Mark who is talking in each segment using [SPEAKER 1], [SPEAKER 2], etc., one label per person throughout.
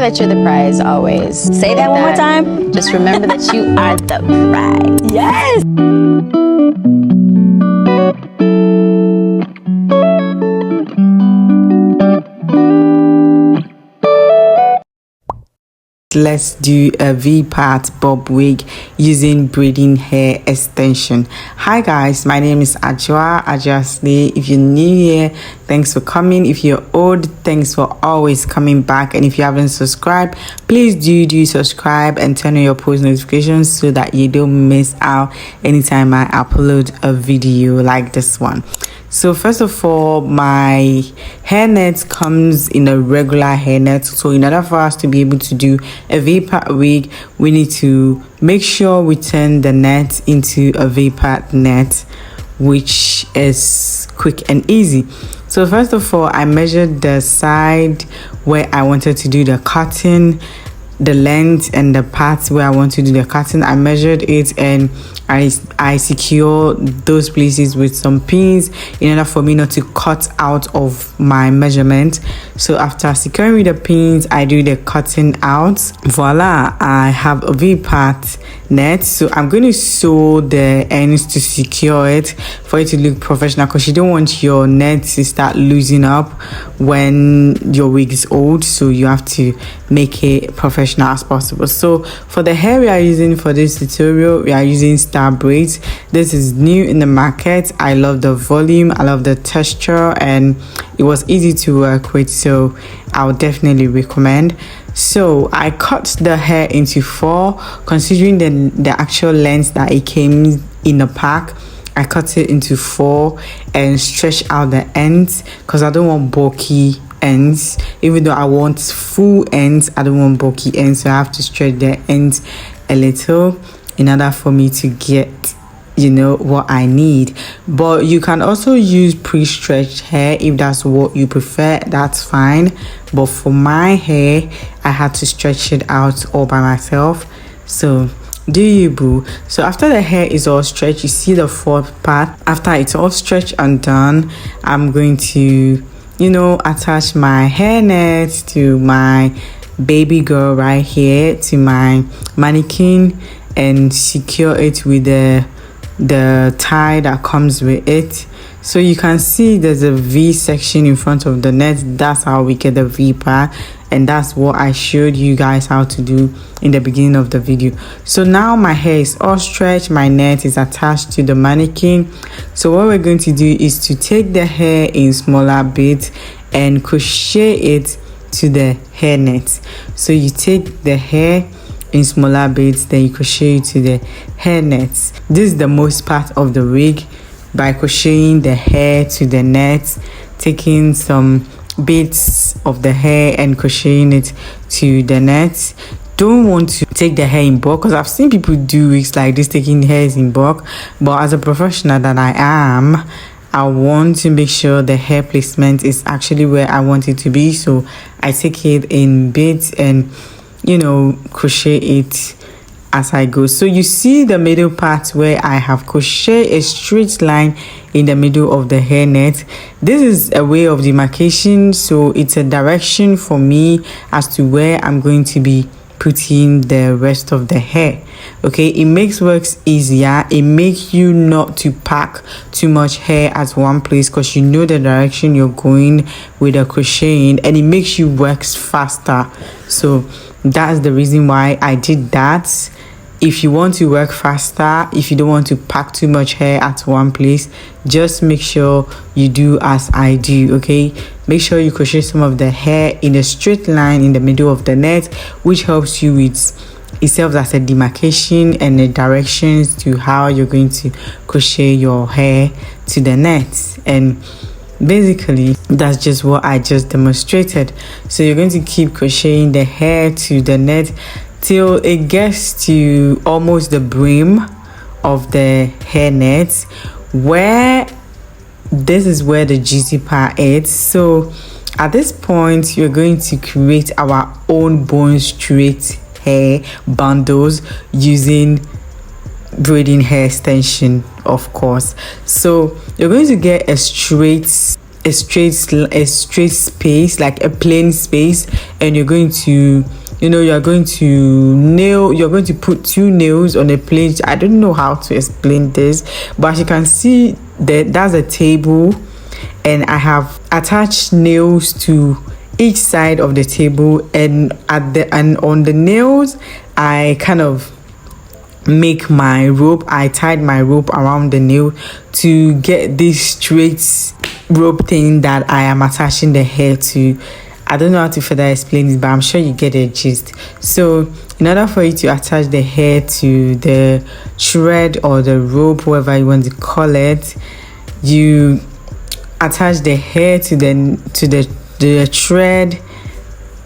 [SPEAKER 1] that you're the prize always.
[SPEAKER 2] Say that one more time.
[SPEAKER 1] Just remember that you are the prize.
[SPEAKER 2] Yes.
[SPEAKER 3] Let's do a V-part bob wig using braiding hair extension. Hi guys, my name is Adjoa. If you're new here, thanks for coming. If you're old, thanks for always coming back. And if you haven't subscribed, please do subscribe and turn on your post notifications so that you don't miss out anytime I upload a video like this one. So first of all, my hairnet comes in a regular hairnet. So in order for us to be able to do a V-part wig, we need to make sure we turn the net into a V-part net, which is quick and easy. So first of all, I measured the side where I wanted to do the cutting, the length and the parts where I want to do the cutting. I measured it and I secure those places with some pins in order for me not to cut out of my measurement. So after securing with the pins, I do the cutting out. Voila, I have a V-part net. So I'm going to sew the ends to secure it for it to look professional, because you don't want your net to start losing up when your wig is old. So you have to make it professional as possible. So for the hair we are using for this tutorial, we are using star braids. This is new in the market. I love the volume, I love the texture, and it was easy to work with, so I would definitely recommend. So I cut the hair into 4, considering the actual length that it came in the pack. I cut it into 4 and stretch out the ends because I don't want bulky ends. Even though I want full ends, I don't want bulky ends, so I have to stretch the ends a little in order for me to get, you know, what I need. But you can also use pre-stretched hair if that's what you prefer. That's fine, but for my hair I had to stretch it out all by myself. So do you, boo? So after the hair is all stretched, you see the 4th part. After it's all stretched and done, I'm going to, you know, attach my hairnet to my baby girl right here, to my mannequin, and secure it with the tie that comes with it. So you can see there's a V section in front of the net. That's how we get the V part, and that's what I showed you guys how to do in the beginning of the video. So now my hair is all stretched, my net is attached to the mannequin. So what we're going to do is to take the hair in smaller bits and crochet it to the hair net. So you take the hair in smaller bits, then you crochet it to the hair nets. This is the most part of the wig, by crocheting the hair to the net, taking some bits of the hair and crocheting it to the net. Don't want to take the hair in bulk, because I've seen people do wigs like this, taking hairs in bulk, but as a professional that I am, I want to make sure the hair placement is actually where I want it to be. So I take it in bits and, you know, crochet it as I go. So you see the middle part where I have crocheted a straight line in the middle of the hair net. This is a way of demarcation, so it's a direction for me as to where I'm going to be putting the rest of the hair. Okay, it makes works easier. It makes you not to pack too much hair at one place, because you know the direction you're going with the crocheting, and it makes you works faster. So that's the reason why I did that. If you want to work faster, if you don't want to pack too much hair at one place, just make sure you do as I do. Okay, make sure you crochet some of the hair in a straight line in the middle of the net, which helps you with, it serves as a demarcation and the directions to how you're going to crochet your hair to the net. And basically that's just what I just demonstrated. So you're going to keep crocheting the hair to the net till it gets to almost the brim of the hair net, where this is where the juicy part is. So at this point, you're going to create our own bone straight hair bundles using braiding hair extension, of course. So you're going to get a straight a straight space, like a plain space, and you're going to you're going to put 2 nails on a plate. I don't know how to explain this, but as you can see, that's a table, and I have attached nails to each side of the table, and on the nails I kind of make my rope. I tied my rope around the nail to get this straight rope thing that I am attaching the hair to. I don't know how to further explain it, but I'm sure you get the gist. So in order for you to attach the hair to the thread or the rope, whatever you want to call it, you attach the hair to the thread.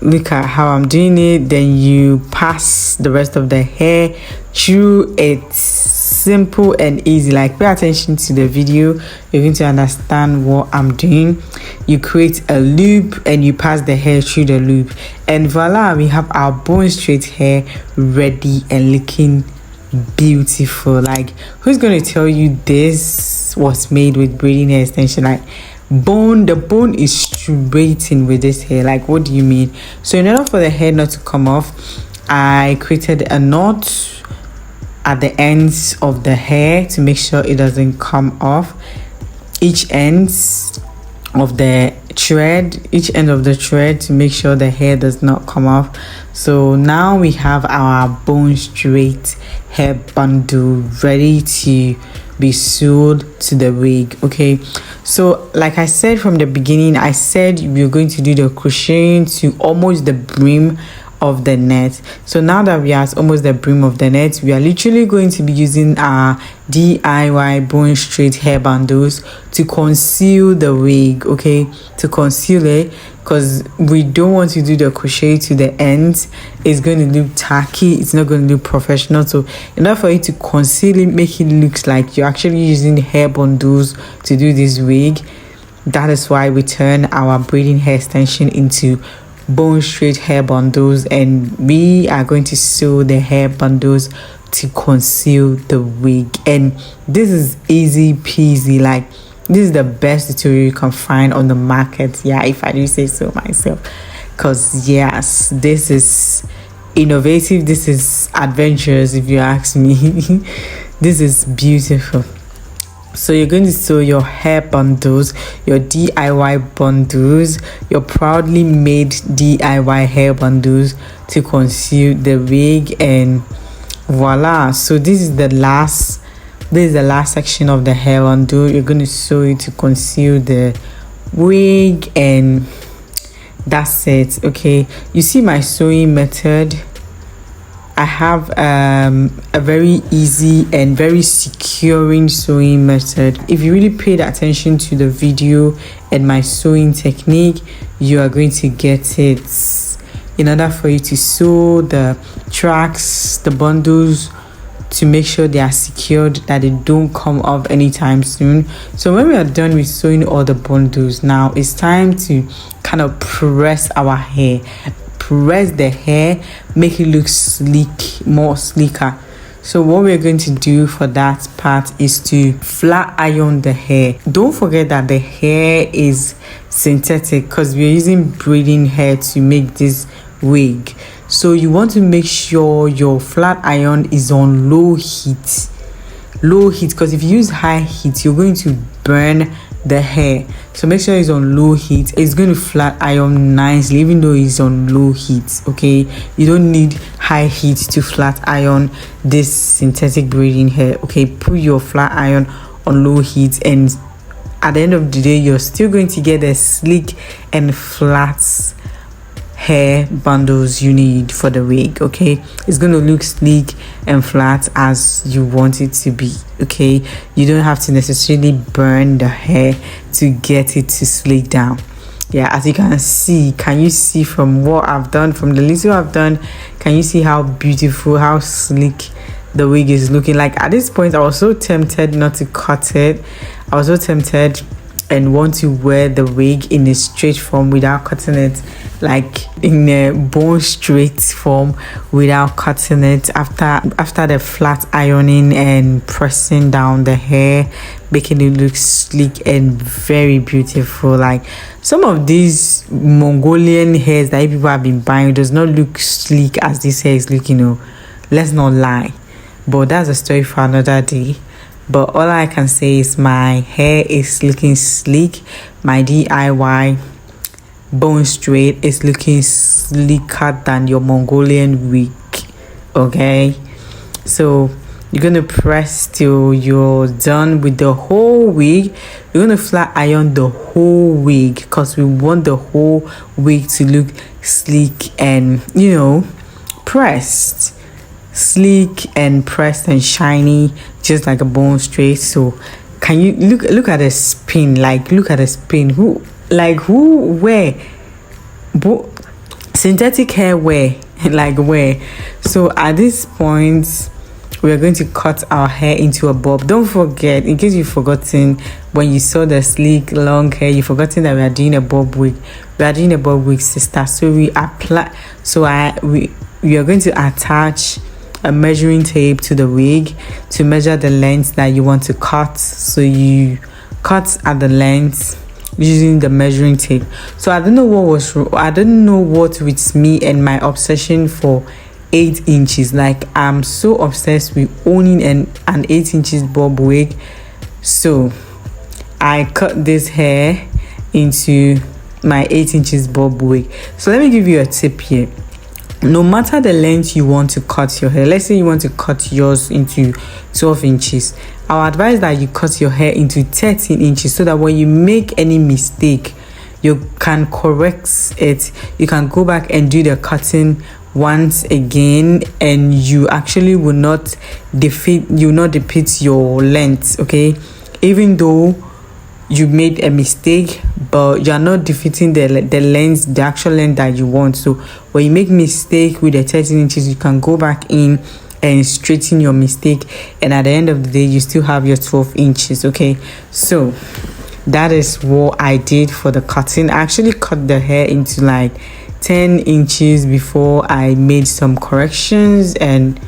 [SPEAKER 3] Look at how I'm doing it. Then you pass the rest of the hair through. It's simple and easy. Like, pay attention to the video, you're going to understand what I'm doing. You create a loop and you pass the hair through the loop, and voila, we have our bone straight hair ready and looking beautiful. Like, who's going to tell you this was made with braiding hair extension? Like, the bone is straightened with this hair. Like, what do you mean? So in order for the hair not to come off, I created a knot at the ends of the hair to make sure it doesn't come off. Each end of the thread to make sure the hair does not come off. So now we have our bone straight hair bundle ready to be sewed to the wig. Okay, so like I said from the beginning, I said we're going to do the crocheting to almost the brim of the net. So now that we are at almost the brim of the net, we are literally going to be using our DIY bone straight hair bundles to conceal the wig. Okay, to conceal it, because we don't want to do the crochet to the ends. It's going to look tacky, it's not going to look professional. So in order for you to conceal it, make it look like you're actually using hair bundles to do this wig, that is why we turn our braiding hair extension into bone straight hair bundles, and we are going to sew the hair bundles to conceal the wig. And this is easy peasy. Like, this is the best tutorial you can find on the market, yeah, if I do say so myself, because yes, this is innovative, this is adventurous, if you ask me. This is beautiful. So you're going to sew your hair bundles, your DIY bundles, your proudly made DIY hair bundles to conceal the wig, and voila. So this is the last section of the hair bundle. You're going to sew it to conceal the wig, and that's it. Okay, you see my sewing method. I have a very easy and very securing sewing method. If you really paid attention to the video and my sewing technique, you are going to get it. In order for you to sew the tracks, the bundles, to make sure they are secured, that they don't come off anytime soon. So when we are done with sewing all the bundles, now it's time to kind of press our hair. Press the hair, make it look sleek, more sleeker. So what we're going to do for that part is to flat iron the hair. Don't forget that the hair is synthetic, because we're using braiding hair to make this wig. So you want to make sure your flat iron is on low heat, because if you use high heat, you're going to burn the hair. So make sure it's on low heat. It's going to flat iron nicely even though it's on low heat. Okay, you don't need high heat to flat iron this synthetic braiding hair. Okay, put your flat iron on low heat, and at the end of the day, you're still going to get the sleek and flat hair bundles you need for the wig. Okay, it's going to look sleek and flat as you want it to be. Okay, you don't have to necessarily burn the hair to get it to sleek down. Yeah, as you can see, can you see from what I've done, from the little I've done, can you see how beautiful, how sleek the wig is looking? Like, at this point I was so tempted not to cut it. I was so tempted and want to wear the wig in a straight form without cutting it. like in a bone straight form without cutting it after the flat ironing and pressing down the hair, making it look sleek and very beautiful. Like some of these Mongolian hairs that people have been buying does not look sleek as this hair is looking, let's not lie, but that's a story for another day. But all I can say is my hair is looking sleek. My DIY bone straight is looking sleeker than your Mongolian wig. Okay, so you're gonna press till you're done with the whole wig. You're gonna flat iron the whole wig because we want the whole wig to look sleek and pressed, sleek and pressed and shiny, just like a bone straight. So can you look at the spin? Like look at the spin. Who wear synthetic hair wear like where? So at this point we are going to cut our hair into a bob. Don't forget, in case you've forgotten, when you saw the sleek long hair, you've forgotten that we are doing a bob wig. We are doing a bob wig, sister. So we are going to attach a measuring tape to the wig to measure the length that you want to cut. So you cut at the length using the measuring tape. So I don't know what with me and my obsession for 8 inches. Like I'm so obsessed with owning an 8 inches bob wig. So I cut this hair into my 8 inches bob wig. So let me give you a tip here. No matter the length you want to cut your hair, let's say you want to cut yours into 12 inches, I would advise that you cut your hair into 13 inches so that when you make any mistake, you can correct it. You can go back and do the cutting once again, and you actually will not deplete your length. Okay, even though you made a mistake, but you're not defeating the length, the actual length that you want. So when you make mistake with the 13 inches, you can go back in and straighten your mistake, and at the end of the day you still have your 12 inches. Okay, so that is what I did for the cutting. I actually cut the hair into like 10 inches before I made some corrections and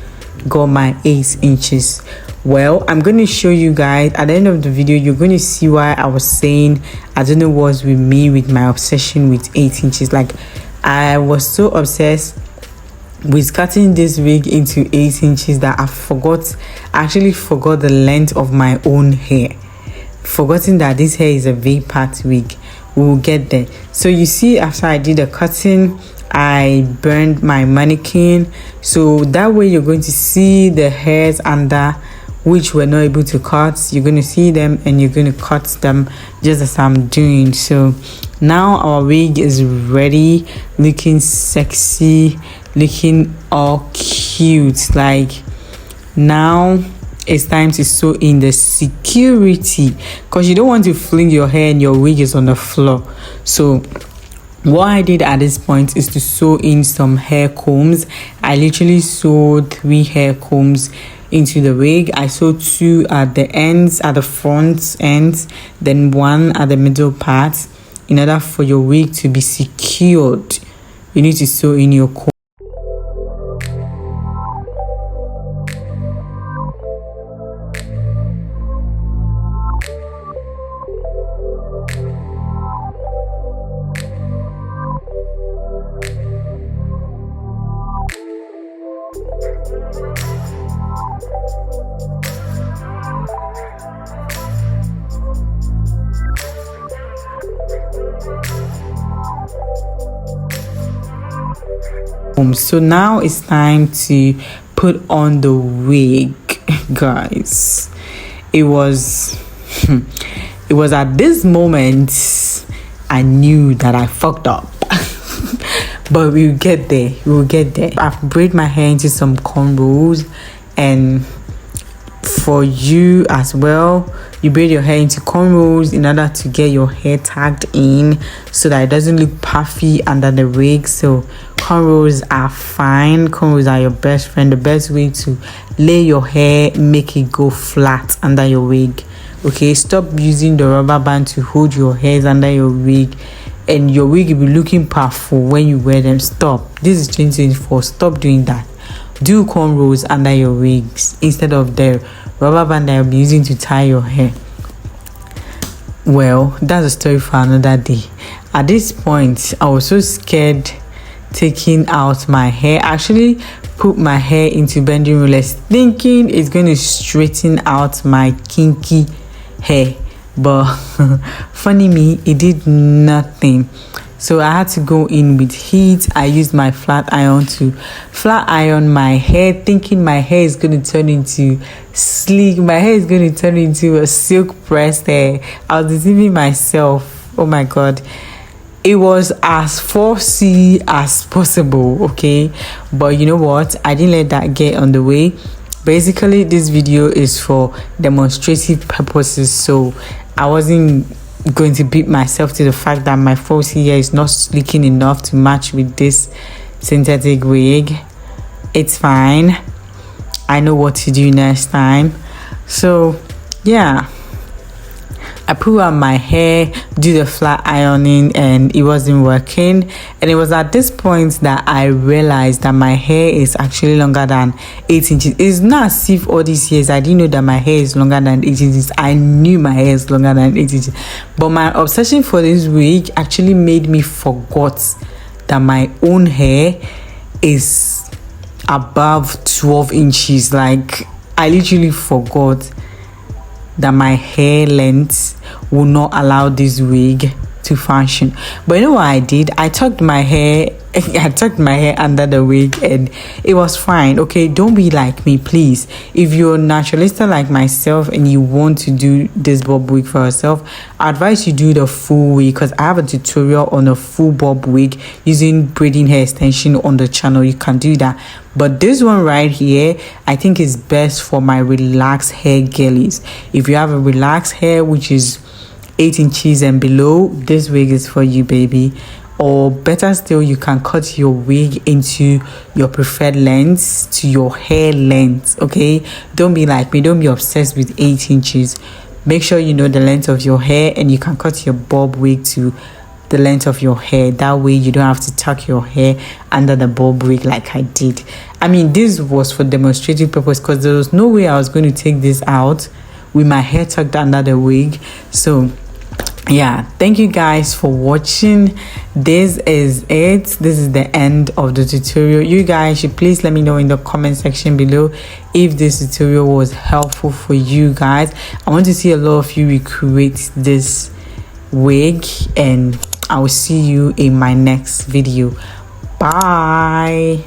[SPEAKER 3] got my 8 inches. Well, I'm going to show you guys at the end of the video. You're going to see why I was saying I don't know what's with me with my obsession with 8 inches. Like I was so obsessed with cutting this wig into 8 inches that I actually forgot the length of my own hair, forgetting that this hair is a V-part wig. We will get there. So you see, after I did the cutting, I burned my mannequin, so that way you're going to see the hairs under which we're not able to cut. You're going to see them and you're going to cut them just as I'm doing. So now our wig is ready, looking sexy, looking all cute. Like now it's time to sew in the security, because you don't want to fling your hair and your wig is on the floor. So what I did at this point is to sew in some hair combs. I literally sewed 3 hair combs into the wig. I sewed 2 at the ends, at the front ends, then 1 at the middle part. In order for your wig to be secured, you need to sew in your comb. So now it's time to put on the wig, guys. It was at this moment I knew that I fucked up. But we'll get there. I've braided my hair into some cornrows, and for you as well, you braid your hair into cornrows in order to get your hair tagged in so that it doesn't look puffy under the wig. So cornrows are fine. Cornrows are your best friend. The best way to lay your hair, make it go flat under your wig. Okay, stop using the rubber band to hold your hairs under your wig and your wig will be looking powerful when you wear them. Stop. This is 2024. Stop doing that. Do cornrows under your wigs instead of the rubber band that you'll be using to tie your hair. Well, that's a story for another day. At this point, I was so scared taking out my hair. I actually put my hair into bending rollers thinking it's going to straighten out my kinky hair, but funny me, it did nothing. So I had to go in with heat. I used my flat iron to flat iron my hair, thinking my hair is going to turn into sleek. My hair is going to turn into a silk pressed hair. I was deceiving myself. Oh my god. It was as 4C as possible, okay? But you know what? I didn't let that get on the way. Basically, this video is for demonstrative purposes, so I wasn't going to beat myself to the fact that my 4C hair is not sleeking enough to match with this synthetic wig. It's fine. I know what to do next time. So yeah, I put on my hair, do the flat ironing, and it wasn't working. And it was at this point that I realized that my hair is actually longer than 8 inches. It's not as if all these years I didn't know that my hair is longer than 8 inches. I knew my hair is longer than 8 inches. But my obsession for this wig actually made me forget that my own hair is above 12 inches. Like, I literally forgot that my hair length will not allow this wig to function. But you know what I did? I tucked my hair under the wig and it was fine. Okay, don't be like me, please. If you're a naturalista like myself and you want to do this bob wig for yourself, I advise you do the full wig, because I have a tutorial on a full bob wig using braiding hair extension on the channel. You can do that. But this one right here, I think is best for my relaxed hair girlies. If you have a relaxed hair which is 8 inches and below, this wig is for you, baby. Or better still, you can cut your wig into your preferred length, to your hair length. Okay, don't be like me. Don't be obsessed with 8 inches. Make sure you know the length of your hair, and you can cut your bob wig to the length of your hair. That way you don't have to tuck your hair under the bob wig like I did. I mean, this was for demonstrative purpose, because there was no way I was going to take this out with my hair tucked under the wig. So yeah, thank you guys for watching. This is it. This is the end of the tutorial. You guys should please let me know in the comment section below if this tutorial was helpful for you guys. I want to see a lot of you recreate this wig, and I will see you in my next video. Bye.